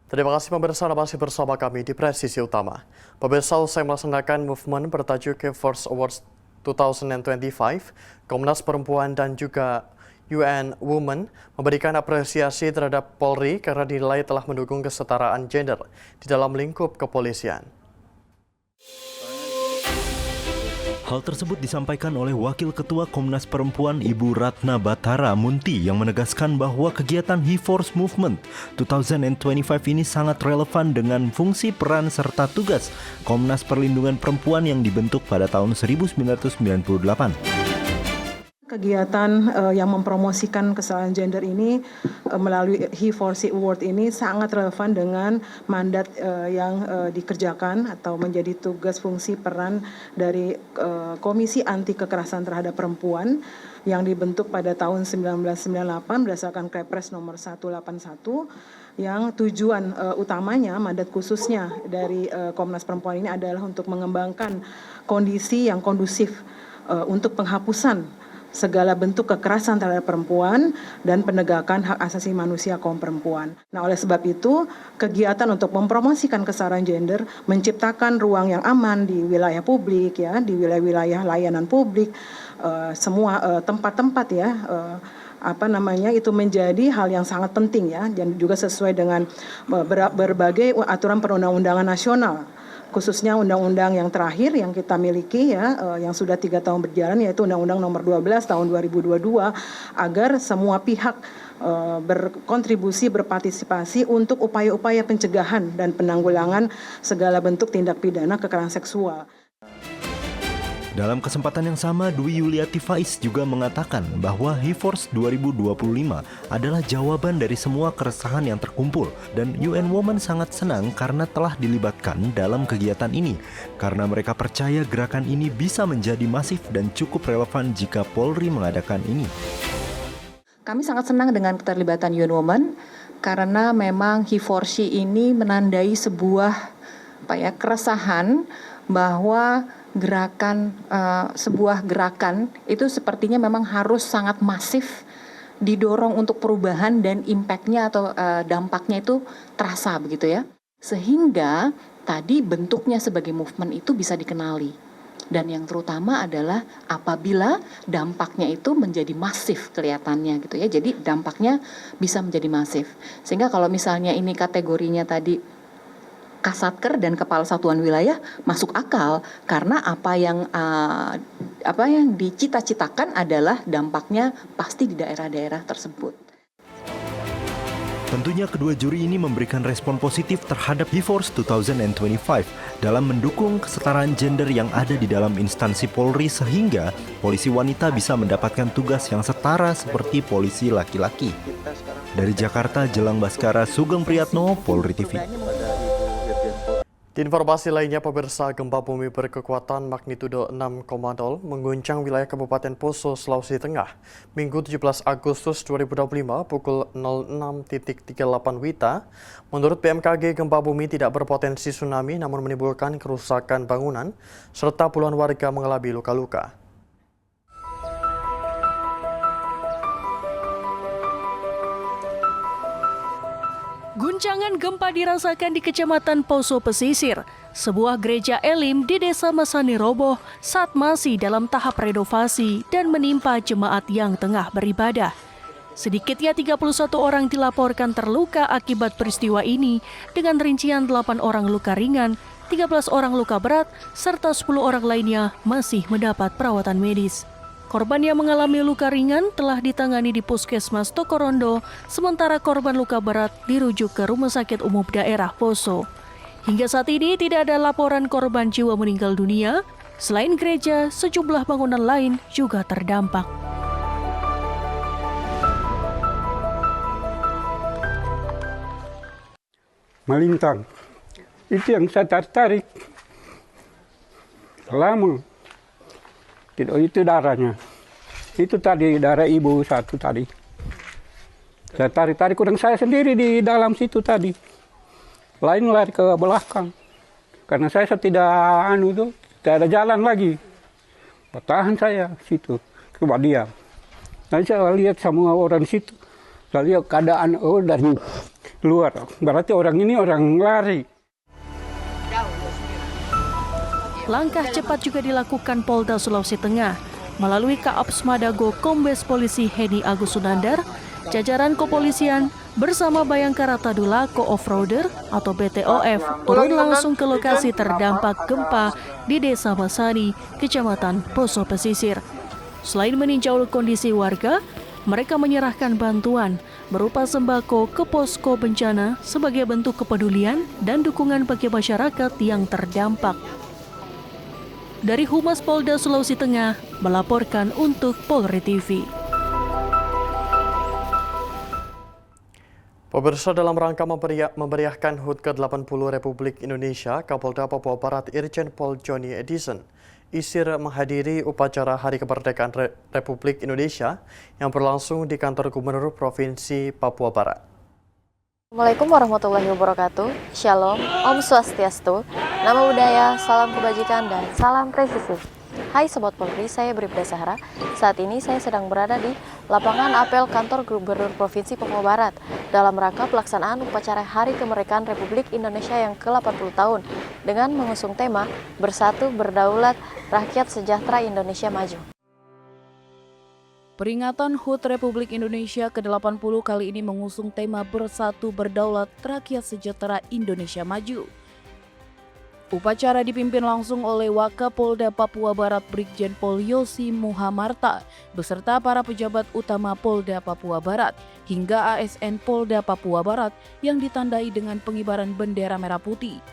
Terima kasih pemirsa, masih bersama kami di Presisi Utama. Pemirsa, usai melaksanakan movement bertajuk K-Force Awards 2025, Komnas Perempuan dan juga UN Women memberikan apresiasi terhadap Polri karena dinilai telah mendukung kesetaraan gender di dalam lingkup kepolisian. Hal tersebut disampaikan oleh Wakil Ketua Komnas Perempuan Ibu Ratna Batara Munti yang menegaskan bahwa kegiatan He-Force Movement 2025 ini sangat relevan dengan fungsi peran serta tugas Komnas Perlindungan Perempuan yang dibentuk pada tahun 1998. Kegiatan yang mempromosikan kesetaraan gender ini melalui He4C Award ini sangat relevan dengan mandat yang dikerjakan atau menjadi tugas fungsi peran dari Komisi Anti Kekerasan Terhadap Perempuan yang dibentuk pada tahun 1998 berdasarkan Kepres nomor 181 yang tujuan utamanya, mandat khususnya dari Komnas Perempuan ini adalah untuk mengembangkan kondisi yang kondusif untuk penghapusan segala bentuk kekerasan terhadap perempuan dan penegakan hak asasi manusia kaum perempuan. Nah, oleh sebab itu, kegiatan untuk mempromosikan kesetaraan gender, menciptakan ruang yang aman di wilayah publik, ya, di wilayah-wilayah layanan publik, semua tempat-tempat ya. Itu menjadi hal yang sangat penting ya, dan juga sesuai dengan berbagai aturan perundang-undangan nasional, khususnya undang-undang yang terakhir yang kita miliki ya, yang sudah 3 tahun berjalan, yaitu Undang-Undang Nomor 12 Tahun 2022, agar semua pihak berkontribusi, berpartisipasi untuk upaya-upaya pencegahan dan penanggulangan segala bentuk tindak pidana kekerasan seksual. Dalam kesempatan yang sama, Dwi Yuliati Faiz juga mengatakan bahwa He-Force 2025 adalah jawaban dari semua keresahan yang terkumpul dan UN Women sangat senang karena telah dilibatkan dalam kegiatan ini karena mereka percaya gerakan ini bisa menjadi masif dan cukup relevan jika Polri mengadakan ini. Kami sangat senang dengan keterlibatan UN Women karena memang He4C ini menandai sebuah keresahan bahwa sebuah gerakan itu sepertinya memang harus sangat masif didorong untuk perubahan dan impactnya atau dampaknya itu terasa begitu ya, sehingga tadi bentuknya sebagai movement itu bisa dikenali, dan yang terutama adalah apabila dampaknya itu menjadi masif kelihatannya gitu ya, jadi dampaknya bisa menjadi masif, sehingga kalau misalnya ini kategorinya tadi Kasatker dan Kepala Satuan Wilayah masuk akal karena apa yang dicita-citakan adalah dampaknya pasti di daerah-daerah tersebut. Tentunya kedua juri ini memberikan respon positif terhadap He-Force 2025 dalam mendukung kesetaraan gender yang ada di dalam instansi Polri sehingga polisi wanita bisa mendapatkan tugas yang setara seperti polisi laki-laki. Dari Jakarta, Jelang Baskara, Sugeng Priyatno, Polri TV. Di informasi lainnya, pemirsa, gempa bumi berkekuatan magnitudo 6,0 mengguncang wilayah Kabupaten Poso, Sulawesi Tengah, Minggu 17 Agustus 2025 pukul 06.38 WITA. Menurut BMKG, gempa bumi tidak berpotensi tsunami namun menimbulkan kerusakan bangunan serta puluhan warga mengalami luka-luka. Guncangan gempa dirasakan di Kecamatan Poso Pesisir. Sebuah gereja Elim di Desa Masani roboh saat masih dalam tahap renovasi dan menimpa jemaat yang tengah beribadah. Sedikitnya 31 orang dilaporkan terluka akibat peristiwa ini dengan rincian 8 orang luka ringan, 13 orang luka berat, serta 10 orang lainnya masih mendapat perawatan medis. Korban yang mengalami luka ringan telah ditangani di Puskesmas Tokorondo, sementara korban luka berat dirujuk ke Rumah Sakit Umum Daerah Poso. Hingga saat ini tidak ada laporan korban jiwa meninggal dunia. Selain gereja, sejumlah bangunan lain juga terdampak. Melintang, itu yang saya tarik. Lama. Itu darahnya. Itu tadi darah ibu satu tadi. Saya tarik kurang saya sendiri di dalam situ tadi. Lain lari ke belakang. Karena saya tidak tidak ada jalan lagi. Bertahan saya situ, coba diam. Nanti saya lihat semua orang situ. Saya lihat keadaan dari Luar, berarti orang ini orang lari. Langkah cepat juga dilakukan Polda Sulawesi Tengah melalui Kaops Madago Kombes Polisi Heni Agus Sunandar, jajaran kepolisian bersama Bayangkara Tadula Co-Offroader atau BTOF turun langsung ke lokasi terdampak gempa di Desa Masani, Kecamatan Poso Pesisir. Selain meninjau kondisi warga, mereka menyerahkan bantuan berupa sembako ke posko bencana sebagai bentuk kepedulian dan dukungan bagi masyarakat yang terdampak. Dari Humas Polda Sulawesi Tengah melaporkan untuk Polri TV. Pemirsa, dalam rangka memeriahkan HUT ke-80 Republik Indonesia, Kapolda Papua Barat Irjen Pol Johnny Edison Isir menghadiri upacara Hari Kemerdekaan Republik Indonesia yang berlangsung di kantor Gubernur Provinsi Papua Barat. Assalamualaikum warahmatullahi wabarakatuh. Shalom, Om Swastiastu, Namo Buddhaya, salam kebajikan dan salam presisi. Hai Sobat Polri, saya Bribda Sahara. Saat ini saya sedang berada di lapangan apel kantor Gubernur Provinsi Papua Barat dalam rangka pelaksanaan upacara Hari Kemerdekaan Republik Indonesia yang ke-80 tahun dengan mengusung tema Bersatu Berdaulat Rakyat Sejahtera Indonesia Maju. Peringatan HUT Republik Indonesia ke-80 kali ini mengusung tema Bersatu Berdaulat Rakyat Sejahtera Indonesia Maju. Upacara dipimpin langsung oleh Wakapolda Papua Barat Brigjen Pol Yosi Muhamarta beserta para pejabat utama Polda Papua Barat hingga ASN Polda Papua Barat yang ditandai dengan pengibaran bendera merah putih.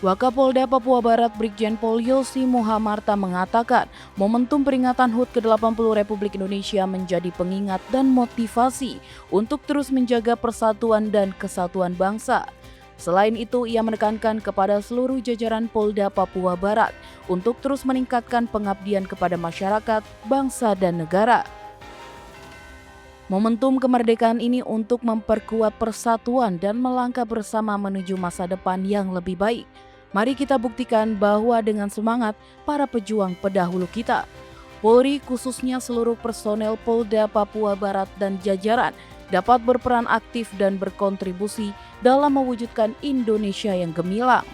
Wakapolda Papua Barat Brigjen Pol Yosi Muhamarta mengatakan momentum peringatan HUT ke-80 Republik Indonesia menjadi pengingat dan motivasi untuk terus menjaga persatuan dan kesatuan bangsa. Selain itu, ia menekankan kepada seluruh jajaran Polda Papua Barat untuk terus meningkatkan pengabdian kepada masyarakat, bangsa, dan negara. Momentum kemerdekaan ini untuk memperkuat persatuan dan melangkah bersama menuju masa depan yang lebih baik. Mari kita buktikan bahwa dengan semangat para pejuang pendahulu kita, Polri khususnya seluruh personel Polda Papua Barat dan jajaran dapat berperan aktif dan berkontribusi dalam mewujudkan Indonesia yang gemilang.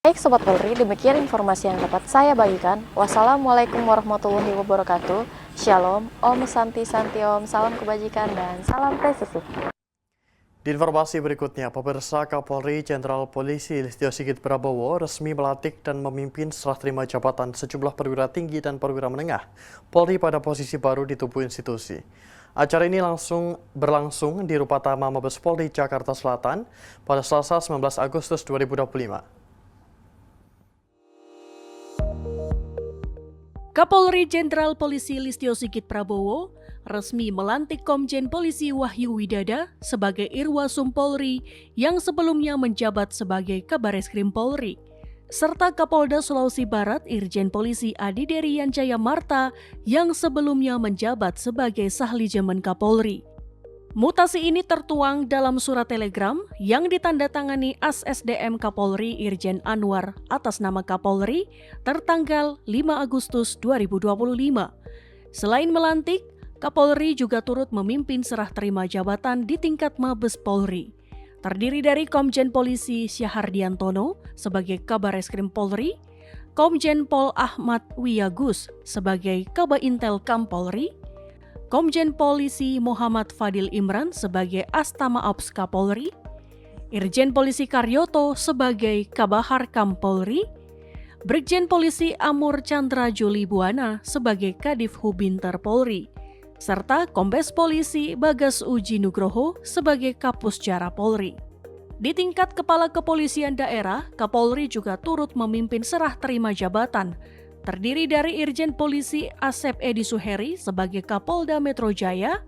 Baik Sobat Polri, demikian informasi yang dapat saya bagikan. Wassalamualaikum warahmatullahi wabarakatuh. Shalom, Om Santi Santi Om, salam kebajikan dan salam presisi. Di informasi berikutnya, pemirsa, Kapolri Jenderal Polisi Listio Sigit Prabowo resmi melantik dan memimpin serah terima jabatan sejumlah perwira tinggi dan perwira menengah Polri pada posisi baru di tubuh institusi. Acara ini berlangsung di Rupatama Mabes Polri, Jakarta Selatan pada Selasa 19 Agustus 2025. Kapolri Jenderal Polisi Listio Sigit Prabowo resmi melantik Komjen Polisi Wahyu Widada sebagai Irwasum Polri yang sebelumnya menjabat sebagai Kabareskrim Polri, serta Kapolda Sulawesi Barat Irjen Polisi Adi Derian Jaya Marta yang sebelumnya menjabat sebagai Sahlijemen Kapolri. Mutasi ini tertuang dalam surat telegram yang ditandatangani ASSDM Kapolri Irjen Anwar atas nama Kapolri tertanggal 5 Agustus 2025. Selain melantik, Kapolri juga turut memimpin serah terima jabatan di tingkat Mabes Polri. Terdiri dari Komjen Polisi Syahardiantono sebagai Kabareskrim Polri, Komjen Pol Ahmad Wiyagus sebagai Kabaintel Kam Polri, Komjen Polisi Muhammad Fadil Imran sebagai Astama Ops Kapolri, Irjen Polisi Karyoto sebagai Kabahar Kam Polri, Brigjen Polisi Amur Chandra Juli Buana sebagai Kadif Hubinter Polri, serta Kombes Polisi Bagas Uji Nugroho sebagai Kapusjara Polri. Di tingkat Kepala Kepolisian Daerah, Kapolri juga turut memimpin serah terima jabatan, terdiri dari Irjen Polisi Asep Edi Suheri sebagai Kapolda Metro Jaya,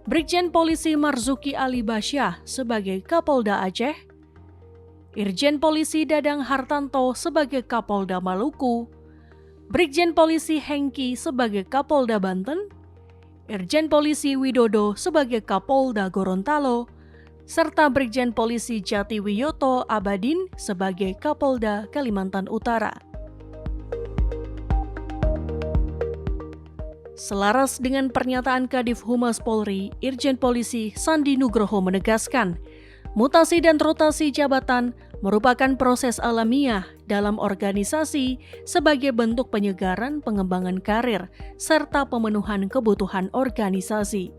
Brigjen Polisi Marzuki Ali Basyah sebagai Kapolda Aceh, Irjen Polisi Dadang Hartanto sebagai Kapolda Maluku, Brigjen Polisi Hengki sebagai Kapolda Banten, Irjen Polisi Widodo sebagai Kapolda Gorontalo, serta Brigjen Polisi Jati Wiyoto Abadin sebagai Kapolda Kalimantan Utara. Selaras dengan pernyataan Kadif Humas Polri, Irjen Polisi Sandi Nugroho menegaskan, mutasi dan rotasi jabatan merupakan proses alamiah dalam organisasi sebagai bentuk penyegaran pengembangan karir serta pemenuhan kebutuhan organisasi.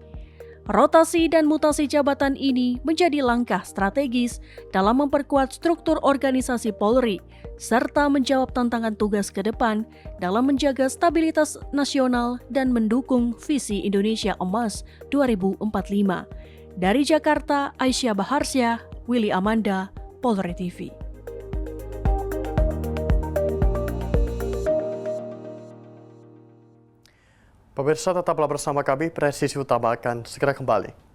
Rotasi dan mutasi jabatan ini menjadi langkah strategis dalam memperkuat struktur organisasi Polri serta menjawab tantangan tugas ke depan dalam menjaga stabilitas nasional dan mendukung visi Indonesia Emas 2045. Dari Jakarta, Aisyah Baharsyah, Willy Amanda, Polri TV. Pemirsa, tetaplah bersama kami, Presisi Utama akan segera kembali.